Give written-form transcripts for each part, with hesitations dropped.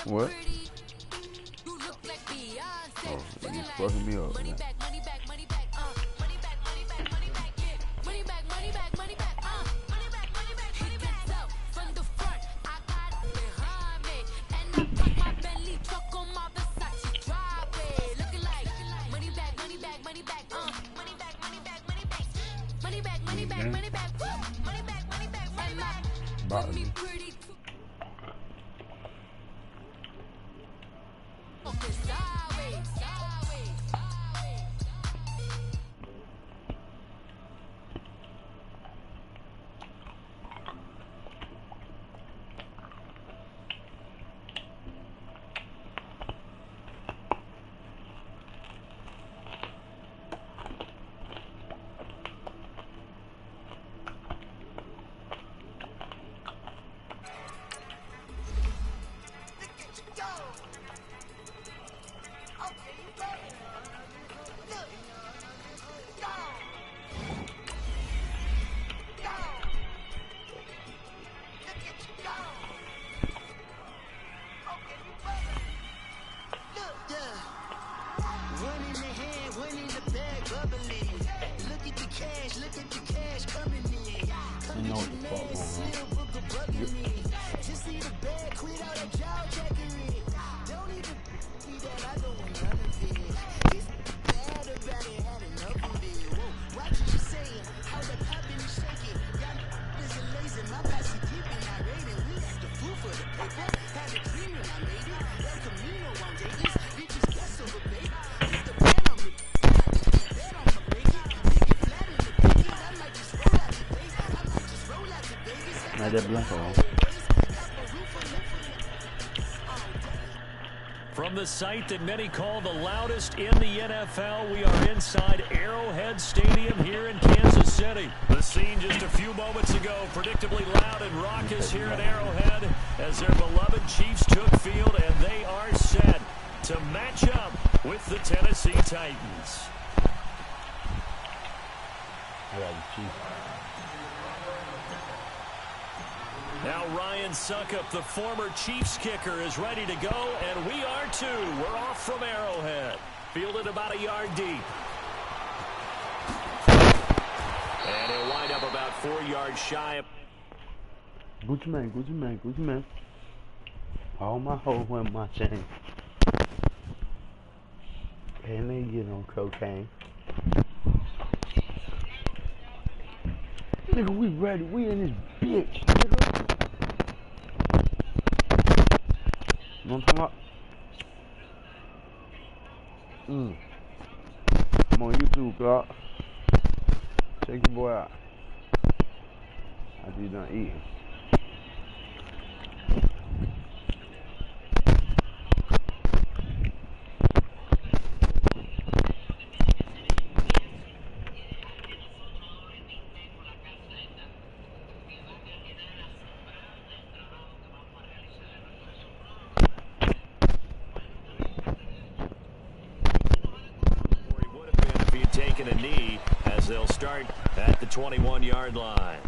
What? Oh, you fucking me up, man. Bottom. From the site that many call the loudest in the NFL, we are inside Arrowhead Stadium here in Kansas City. The scene just a few moments ago, predictably loud and raucous here at Arrowhead as their beloved Chiefs took field, and they are set to match up with the Tennessee Titans. Now Ryan Suckup, the former Chiefs kicker, is ready to go, and we are too. We're off from Arrowhead. Fielded about a yard deep. And he'll wind up about 4 yards shy of... Gucci man, Gucci man, Gucci man. All my hoes wear my chain. And they get on cocaine. Nigga, we ready. We in this bitch, nigga. You know what I'm talking about? I'm on YouTube, Clark. Check your boy out. After you done eating. Taking a knee as they'll start at the 21-yard line.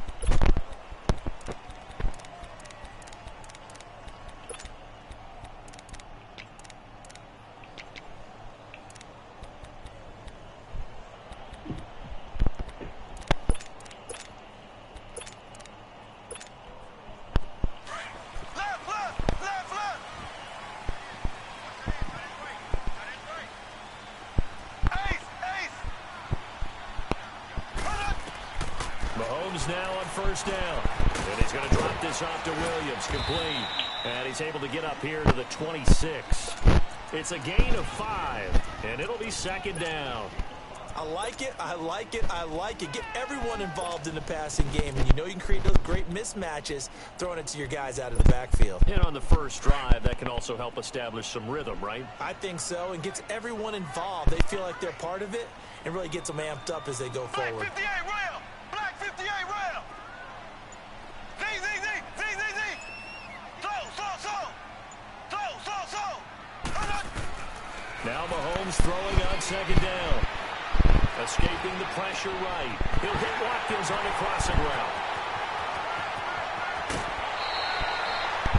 Now on first down, and he's going to drop this off to Williams, complete, and he's able to get up here to the 26. It's a gain of 5, and it'll be second down. I like it, I like it, I like it. Get everyone involved in the passing game, and you know you can create those great mismatches throwing it to your guys out of the backfield. And on the first drive, that can also help establish some rhythm, right? I think so, and gets everyone involved. They feel like they're part of it, and really gets them amped up as they go forward. Black 58 rail! Black 58 rail! Z! Slow! Now Mahomes throwing on second down. Escaping the pressure right. He'll hit Watkins on the crossing route.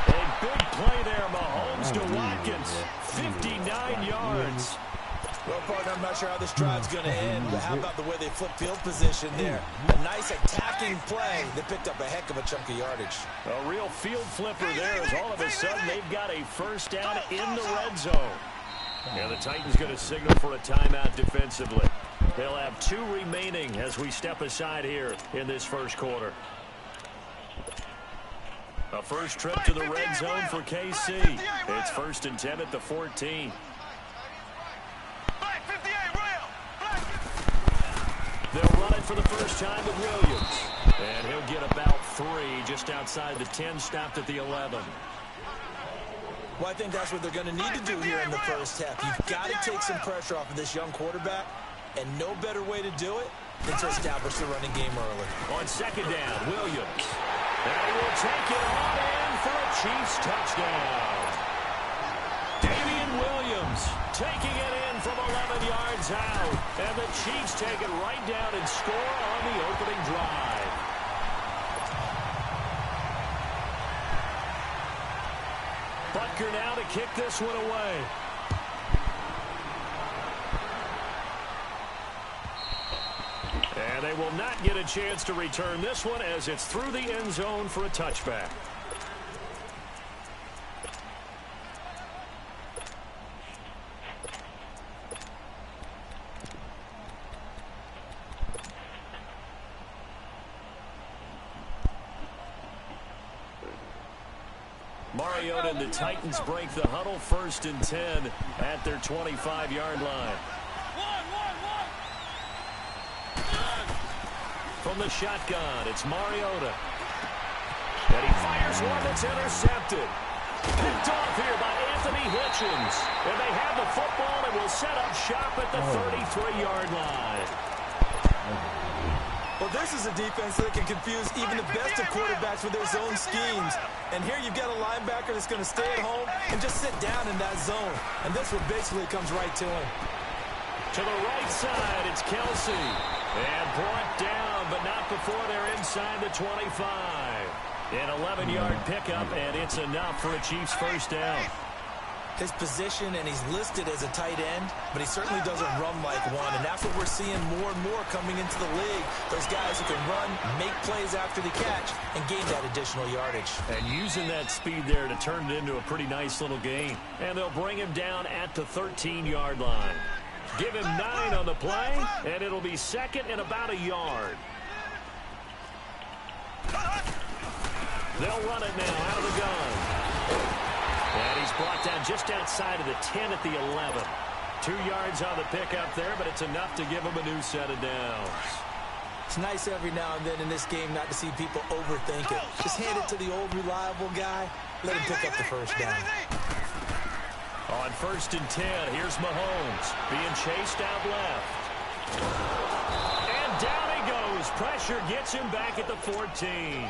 A big play there, Mahomes to Watkins. 59 yards. Well, partner, I'm not sure how this drive's going to end, but how about the way they flip field position there? A nice attacking play. They picked up a heck of a chunk of yardage. A real field flipper there as all of a sudden they've got a first down in the red zone. And the Titans going to signal for a timeout defensively. They'll have 2 remaining as we step aside here in this first quarter. A first trip to the red zone for KC. It's 1st and 10 at the 14. They'll run it for the first time with Williams. And he'll get about 3 just outside the 10, stopped at the 11. Well, I think that's what they're going to need to do here in the first half. You've got to take some pressure off of this young quarterback, and no better way to do it than to establish the running game early. On second down, Williams. And he will take it on in for a Chiefs touchdown. Damian Williams taking it in from 11 yards out. And the Chiefs take it right down and score on the opening drive. Butker now to kick this one away. And they will not get a chance to return this one as it's through the end zone for a touchback. Mariota and the Titans break the huddle, 1st and 10 at their 25-yard line. From the shotgun, it's Mariota. And he fires one that's intercepted. Picked off here by Anthony Hitchens. And they have the football and will set up shop at the 33-yard line. Well, this is a defense that can confuse even the best of quarterbacks with their zone schemes. And here you've got a linebacker that's going to stay at home and just sit down in that zone. And this one basically comes right to him. To the right side, it's Kelsey. And brought down, but not before they're inside the 25. An 11-yard pickup, and it's enough for a Chiefs first down. His position, and he's listed as a tight end, but he certainly doesn't run like one, and that's what we're seeing more and more coming into the league. Those guys who can run, make plays after the catch, and gain that additional yardage. And using that speed there to turn it into a pretty nice little gain. And they'll bring him down at the 13-yard line. Give him 9 on the play, and it'll be 2nd and about a yard. They'll run it now out of the gun. And he's brought down just outside of the 10 at the 11. 2 yards on the pickup there, but it's enough to give him a new set of downs. It's nice every now and then in this game not to see people overthink it. Just hand it to the old reliable guy. Let him pick up the first down. On 1st and 10, here's Mahomes being chased out left. And down he goes. Pressure gets him back at the 14.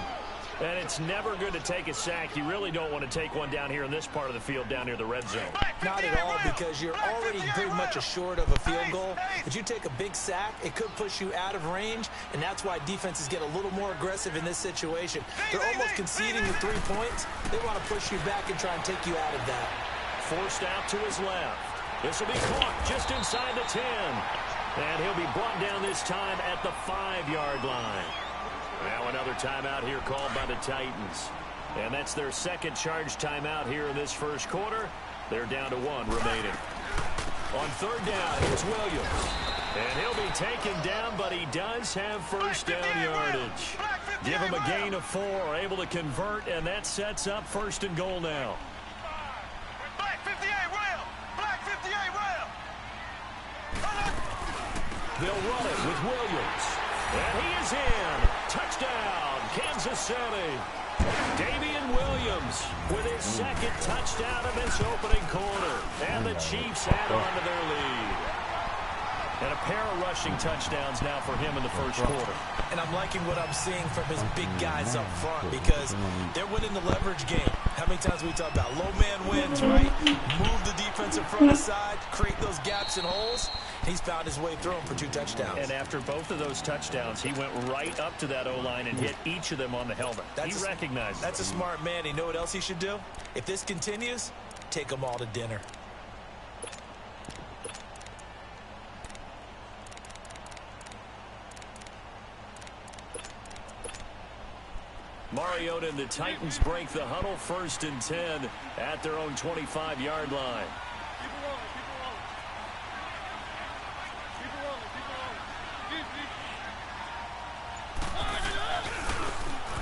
And it's never good to take a sack. You really don't want to take one down here in this part of the field, down near the red zone. Not at all, because you're already pretty much assured of a field goal. If you take a big sack, it could push you out of range, and that's why defenses get a little more aggressive in this situation. They're almost conceding the 3 points. They want to push you back and try and take you out of that. Forced out to his left. This will be caught just inside the 10. And he'll be brought down this time at the 5-yard line. Now another timeout here called by the Titans. And that's their 2nd charge timeout here in this first quarter. They're down to 1 remaining. On 3rd down, here's Williams. And he'll be taken down, but he does have first down yardage. Give him a gain of 4, able to convert, and that sets up 1st and goal now. Black 58 rail! Black 58 rail! They'll run it with Williams. And he is in. Touchdown, Kansas City. Damian Williams with his 2nd touchdown of this opening quarter. And the Chiefs add on to their lead. And a pair of rushing touchdowns now for him in the first quarter. And I'm liking what I'm seeing from his big guys up front, because they're winning the leverage game. How many times we talk about low man wins, right? Move the defensive front aside, create those gaps and holes. He's found his way through them for 2 touchdowns. And after both of those touchdowns, he went right up to that O-line and hit each of them on the helmet. He recognized it. That's a smart man. You know what else he should do? If this continues, take them all to dinner. Mariota and the Titans break the huddle, 1st and 10 at their own 25-yard line.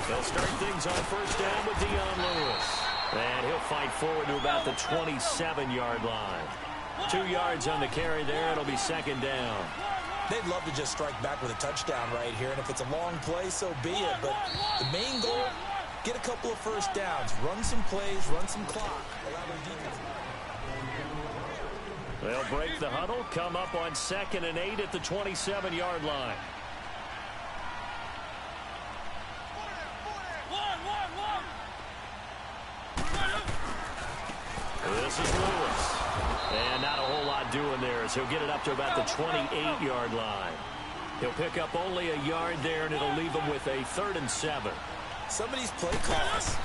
They'll start things on 1st down with Dion Lewis. And he'll fight forward to about the 27-yard line. 2 yards on the carry there. It'll be 2nd down. They'd love to just strike back with a touchdown right here, and if it's a long play, so be it. But the main goal, get a couple of 1st downs, run some plays, run some clock. They'll break the huddle, come up on 2nd and 8 at the 27-yard line. This is Lewis. And not a whole lot doing there as he'll get it up to about the 28-yard line. He'll pick up only a yard there, and it'll leave him with a 3rd and 7. Some of these play calls,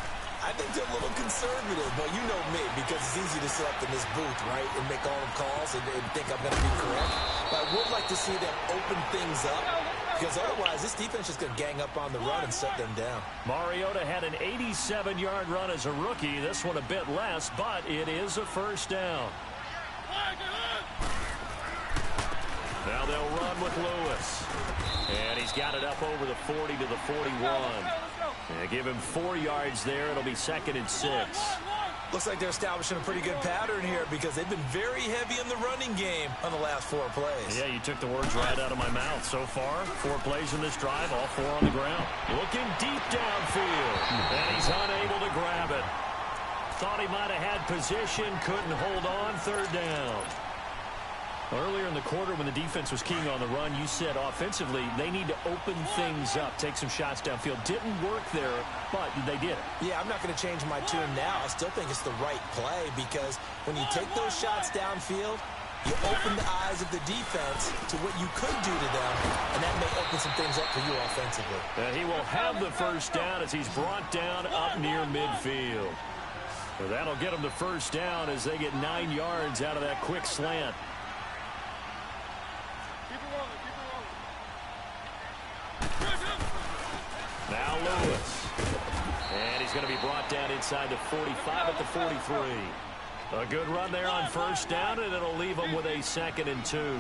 I think they're a little conservative, but you know me, because it's easy to sit up in this booth, right, and make all the calls and think I'm going to be correct. But I would like to see them open things up, because otherwise this defense is going to gang up on the run and shut them down. Mariota had an 87-yard run as a rookie. This one a bit less, but it is a 1st down. Now they'll run with Lewis. And he's got it up over the 40 to the 41. They give him 4 yards there. It'll be 2nd and 6. Looks like they're establishing a pretty good pattern here because they've been very heavy in the running game on the last 4 plays. Yeah, you took the words right out of my mouth. So far, 4 plays in this drive, all 4 on the ground. Looking deep downfield. And he's unable to grab it. Thought he might have had position, couldn't hold on, 3rd down. Earlier in the quarter when the defense was keying on the run, you said offensively they need to open things up, take some shots downfield. Didn't work there, but they did it. Yeah, I'm not going to change my tune now. I still think it's the right play because when you take those shots downfield, you open the eyes of the defense to what you could do to them, and that may open some things up for you offensively. And he will have the 1st down as he's brought down up near midfield. So that'll get him the 1st down as they get 9 yards out of that quick slant. Now Lewis. And he's going to be brought down inside the 45 at the 43. A good run there on 1st down, and it'll leave him with a 2nd and 2.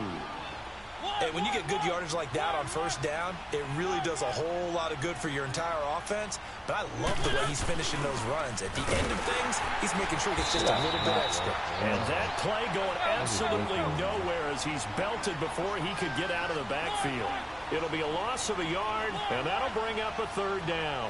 Hey, when you get good yardage like that on 1st down, it really does a whole lot of good for your entire offense. But I love the way he's finishing those runs. At the end of things, he's making sure he gets just a little bit extra. And that play going absolutely nowhere as he's belted before he could get out of the backfield. It'll be a loss of a yard, and that'll bring up a 3rd down.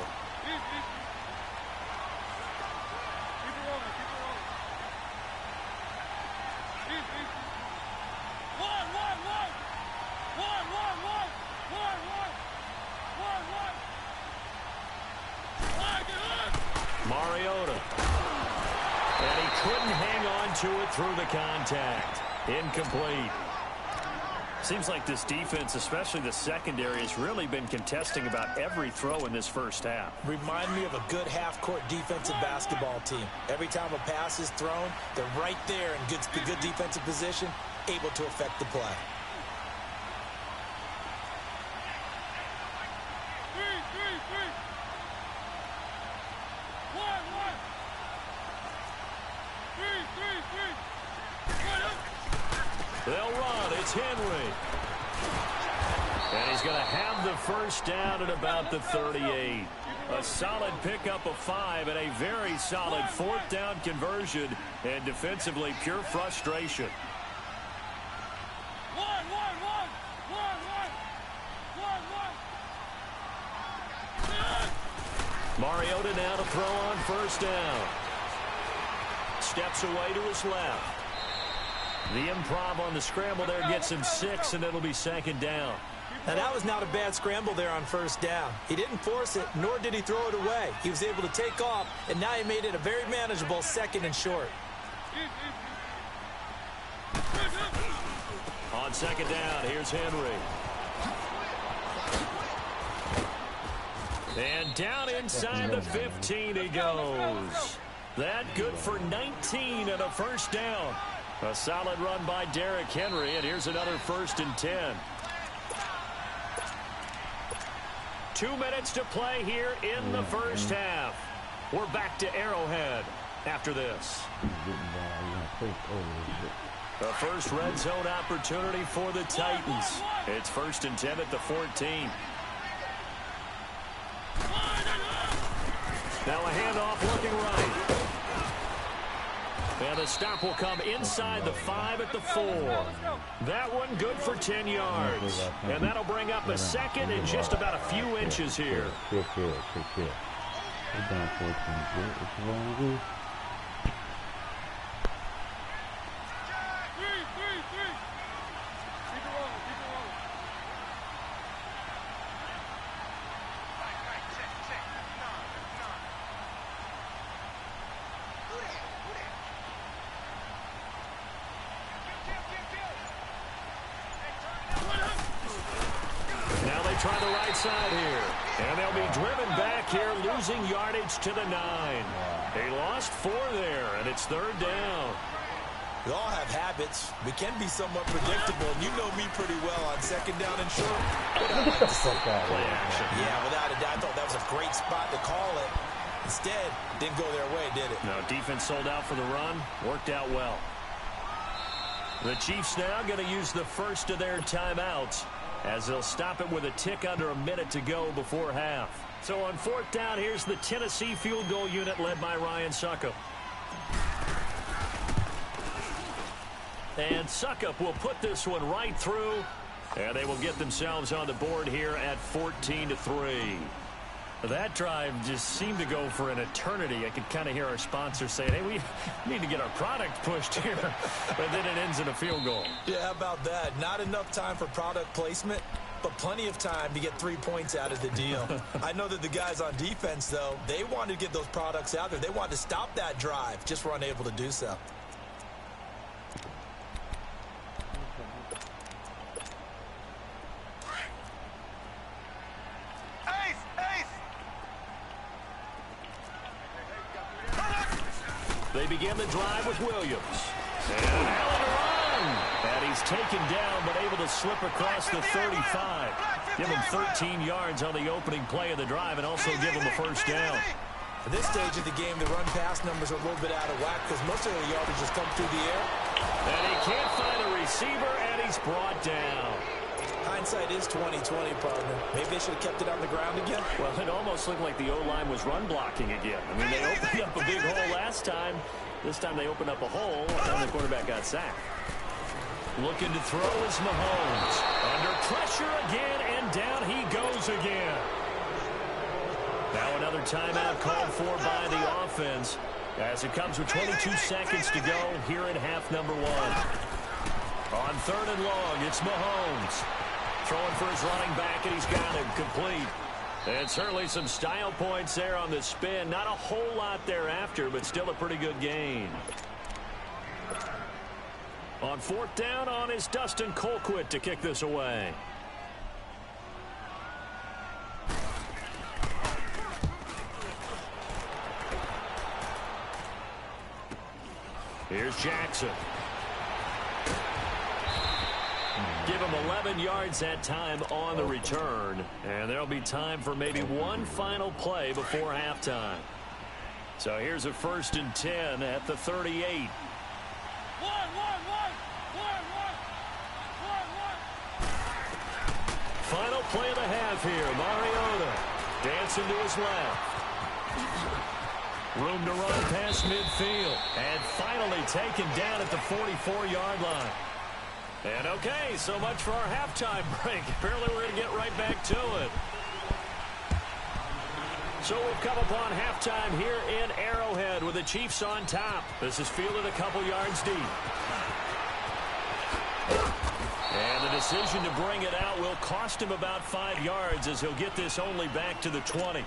Mariota. And he couldn't hang on to it through the contact. Incomplete. Seems like this defense, especially the secondary, has really been contesting about every throw in this 1st half. Remind me of a good half-court defensive basketball team. Every time a pass is thrown, they're right there in good defensive position, able to affect the play. They'll run. It's Henry. And he's going to have the 1st down at about the 38. A solid pickup of 5 and a very solid 4th down conversion. And defensively, pure frustration. Mariota now to throw on 1st down. Steps away to his left. The improv on the scramble there gets him 6, and it'll be 2nd down. Now, that was not a bad scramble there on first down. He didn't force it, nor did he throw it away. He was able to take off, and now he made it a very manageable 2nd and short. On 2nd down, here's Henry. And down inside the 15 he goes. That good for 19 and a 1st down. A solid run by Derrick Henry, and here's another 1st and 10. 2 minutes to play here in the 1st half. We're back to Arrowhead after this. The first red zone opportunity for the Titans. It's 1st and 10 at the 14. Now a handoff looking right. And the stop will come inside the 5 at the 4. That one good for 10 yards. And that'll bring up a 2nd and just about a few inches here. Try the right side here. And they'll be driven back here, losing yardage to the 9. They lost 4 there, and it's 3rd down. We all have habits. We can be somewhat predictable, and you know me pretty well on 2nd down and short. Play action. Yeah, without a doubt. I thought that was a great spot to call it. Instead, didn't go their way, did it? No, defense sold out for the run. Worked out well. The Chiefs now going to use the first of their timeouts, as they'll stop it with a tick under a minute to go before half. So on 4th down, here's the Tennessee field goal unit led by Ryan Succop. And Succop will put this one right through, and they will get themselves on the board here at 14-3. That drive just seemed to go for an eternity. I could kind of hear our sponsors saying, hey, we need to get our product pushed here. But then it ends in a field goal. Yeah, how about that? Not enough time for product placement, but plenty of time to get 3 points out of the deal. I know that the guys on defense, though, they wanted to get those products out there. They wanted to stop that drive, just were unable to do so. They begin the drive with Williams. And Allen run. And he's taken down, but able to slip across the 35. Give him 13 yards on the opening play of the drive, and also give him a 1st down. At this stage of the game, the run-pass numbers are a little bit out of whack because most of the yardage just come through the air. And he can't find a receiver, and he's brought down. Hindsight is 20/20, partner. Maybe they should have kept it on the ground again. Well, it almost looked like the O-line was run blocking again. I mean, they opened up a big hole last time. This time they opened up a hole, and the quarterback got sacked. Looking to throw is Mahomes. Under pressure again, and down he goes again. Now another timeout called for by the offense, as it comes with 22 seconds to go here in half number 1. On 3rd and long, it's Mahomes. Throwing for his running back, and he's got him complete. And certainly some style points there on the spin. Not a whole lot thereafter, but still a pretty good gain. On 4th down, on is Dustin Colquitt to kick this away. Here's Jackson. Give him 11 yards that time on the return. And there'll be time for maybe one final play before halftime. So here's a 1st and 10 at the 38. Final play of the half here. Mariota dancing to his left. Room to run past midfield. And finally taken down at the 44-yard line. And okay, so much for our halftime break. Apparently we're going to get right back to it. So we've come upon halftime here in Arrowhead with the Chiefs on top. This is fielded a couple yards deep. And the decision to bring it out will cost him about 5 yards as he'll get this only back to the 20.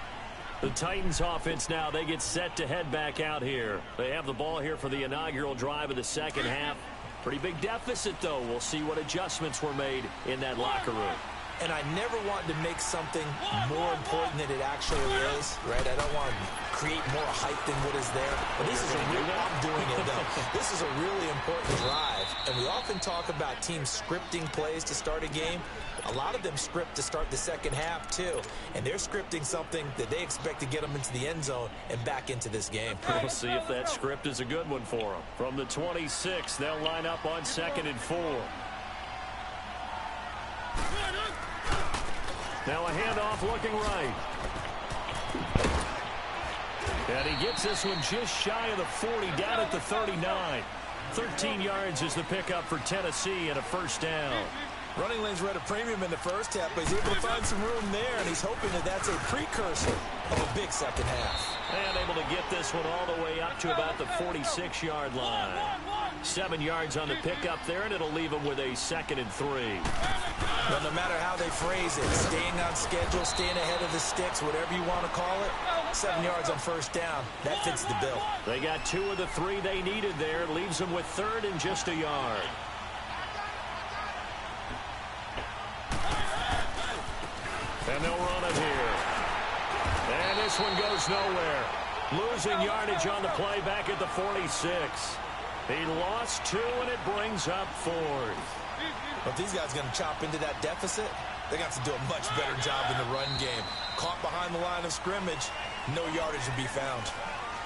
The Titans offense now, they get set to head back out here. They have the ball here for the inaugural drive of the second half. Pretty big deficit, though. We'll see what adjustments were made in that locker room. And I never want to make something more important than it actually is, right? I don't want to create more hype than what is there. But this is a real, I'm doing it, though. This is a really important drive. And we often talk about teams scripting plays to start a game. A lot of them script to start the second half, too. And they're scripting something that they expect to get them into the end zone and back into this game. We'll see if that script is a good one for them. From the 26, they'll line up on 2nd and 4. Now a handoff looking right. And he gets this one just shy of the 40, down at the 39. 13 yards is the pickup for Tennessee and a first down. Running lanes were at a premium in the first half, but he's able to find some room there, and he's hoping that that's a precursor of a big second half. And able to get this one all the way up to about the 46-yard line. 7 yards on the pickup there, and it'll leave him with a 2nd and 3. But no matter how they phrase it, staying on schedule, staying ahead of the sticks, whatever you want to call it, 7 yards on first down, that fits the bill. They got 2 of the 3 they needed there. Leaves them with 3rd and just a yard. And they'll run it here. And this one goes nowhere. Losing yardage on the play back at the 46. He lost 2, and it brings up 4th. If these guys are going to chop into that deficit, they got to do a much better job in the run game. Caught behind the line of scrimmage, no yardage to be found.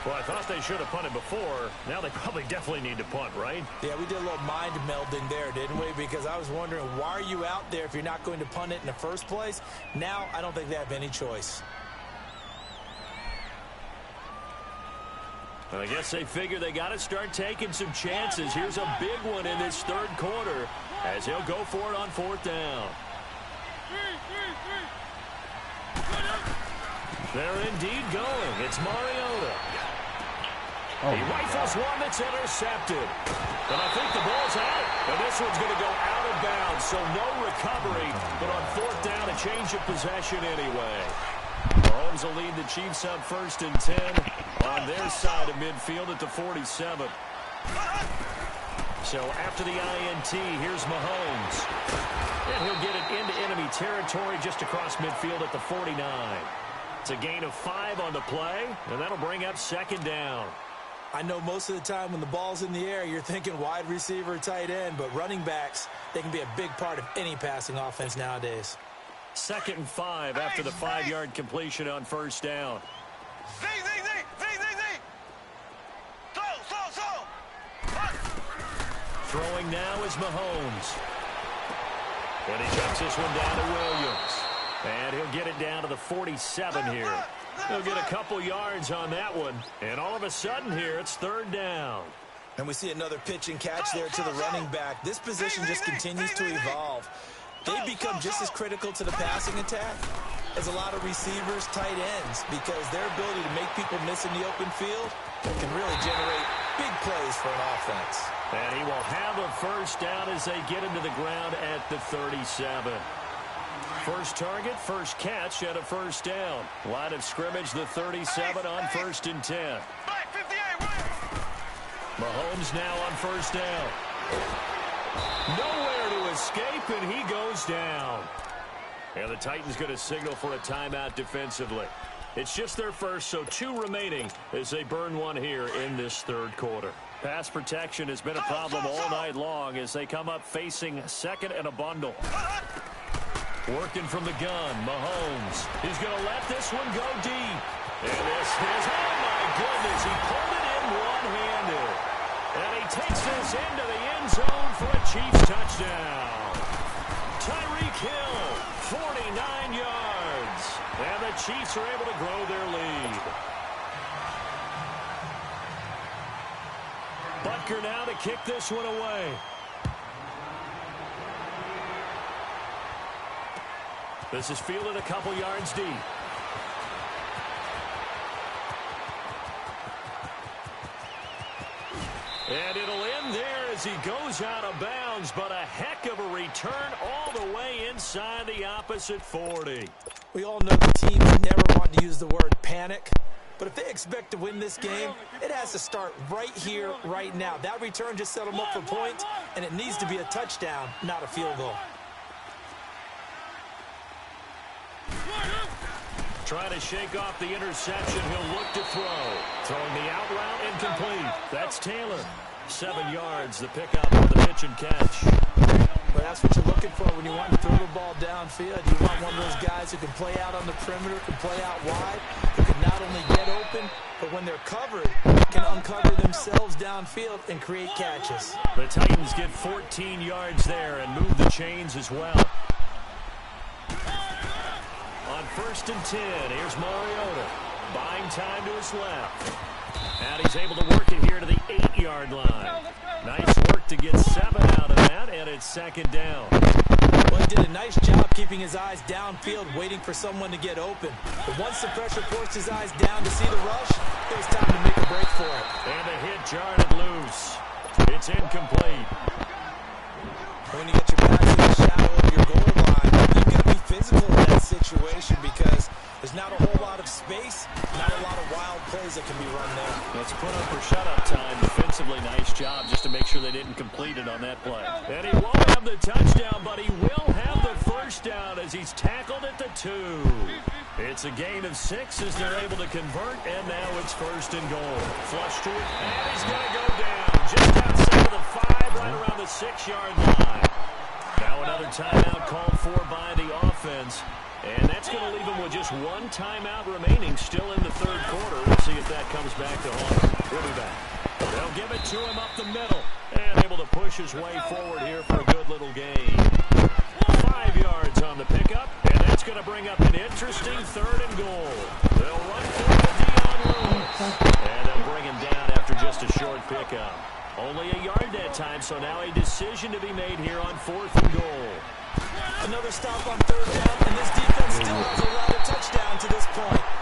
Well, I thought they should have punted before. Now they probably definitely need to punt, right? Yeah, we did a little mind melding there, didn't we? Because I was wondering, why are you out there if you're not going to punt it in the first place? Now, I don't think they have any choice. I guess they figure they got to start taking some chances. Here's a big one in this 3rd quarter as he'll go for it on 4th down. They're indeed going. It's Mariota. He rifles one that's intercepted. And I think the ball's out. And this one's going to go out of bounds, so no recovery. But on 4th down, a change of possession anyway. Mahomes will lead the Chiefs up 1st and 10 on their side of midfield at the 47. So after the INT, here's Mahomes. And he'll get it into enemy territory just across midfield at the 49. It's a gain of 5 on the play, and that'll bring up 2nd down. I know most of the time when the ball's in the air, you're thinking wide receiver, tight end, but running backs, they can be a big part of any passing offense nowadays. 2nd and 5 after the 5-yard completion on 1st down. Throwing now is Mahomes. And he jumps this one down to Williams. And he'll get it down to the 47 here. He'll get a couple yards on that one. And all of a sudden here, it's 3rd down. And we see another pitch and catch there to the running back. This position just continues to evolve. They become just as critical to the passing attack as a lot of receivers, tight ends, because their ability to make people miss in the open field can really generate big plays for an offense. And he will have a 1st down as they get into the ground at the 37. First target, first catch, and a 1st down. Line of scrimmage, the 37 on 1st and 10. Mahomes now on 1st down. Nowhere to escape, and he goes down. And the Titans going to signal for a timeout defensively. It's just their first, so 2 remaining as they burn one here in this 3rd quarter. Pass protection has been a problem all night long as they come up facing 2nd and a bundle. Working from the gun, Mahomes. He's going to let this one go deep. And this is, oh my goodness, he pulled it in one-handed. And he takes this into the end zone for a Chiefs touchdown. Tyreek Hill, 49 yards. And the Chiefs are able to grow their lead. Butker now to kick this one away. This is fielded a couple yards deep. And it'll end there as he goes out of bounds, but a heck of a return all the way inside the opposite 40. We all know the teams never want to use the word panic, but if they expect to win this game, it has to start right here, right now. That return just set them up for points, and it needs to be a touchdown, not a field goal. Trying to shake off the interception. He'll look to throw. Throwing the out route incomplete. That's Taylor. 7 yards, the pickup on the pitch and catch. Well, that's what you're looking for when you want to throw the ball downfield. You want one of those guys who can play out on the perimeter, can play out wide, who can not only get open, but when they're covered, can uncover themselves downfield and create catches. The Titans get 14 yards there and move the chains as well. On 1st and 10, here's Mariota. Buying time to his left. And he's able to work it here to the 8-yard line. Nice work to get 7 out of that, and it's 2nd down. Well, he did a nice job keeping his eyes downfield, waiting for someone to get open. But once the pressure forced his eyes down to see the rush, it was time to make a break for it. And a hit jarred it loose. It's incomplete. When you get your back in the shadow of your goal line, you've got to be physical in that situation because there's not a whole lot of space, not a lot of wild plays that can be run there. Let's put up for shutout time. Defensively, nice job just to make sure they didn't complete it on that play. And he won't have the touchdown, but he will have the first down as he's tackled at the 2. It's a gain of 6 as they're able to convert, and now it's 1st and goal. Flush to it, and he's going to go down just outside of the 5, right around the 6-yard line. Now another timeout called for by the offense. And that's going to leave him with just 1 timeout remaining still in the 3rd quarter. We'll see if that comes back to haunt him. We'll be back. They'll give it to him up the middle. And able to push his way forward here for a good little gain. 5 yards on the pickup. And that's going to bring up an interesting 3rd and goal. They'll run for the Dion Lewis. And they'll bring him down after just a short pickup. Only a yard that time, so now a decision to be made here on 4th and goal. Another stop on 3rd down, and this defense still hasn't allowed a touchdown to this point.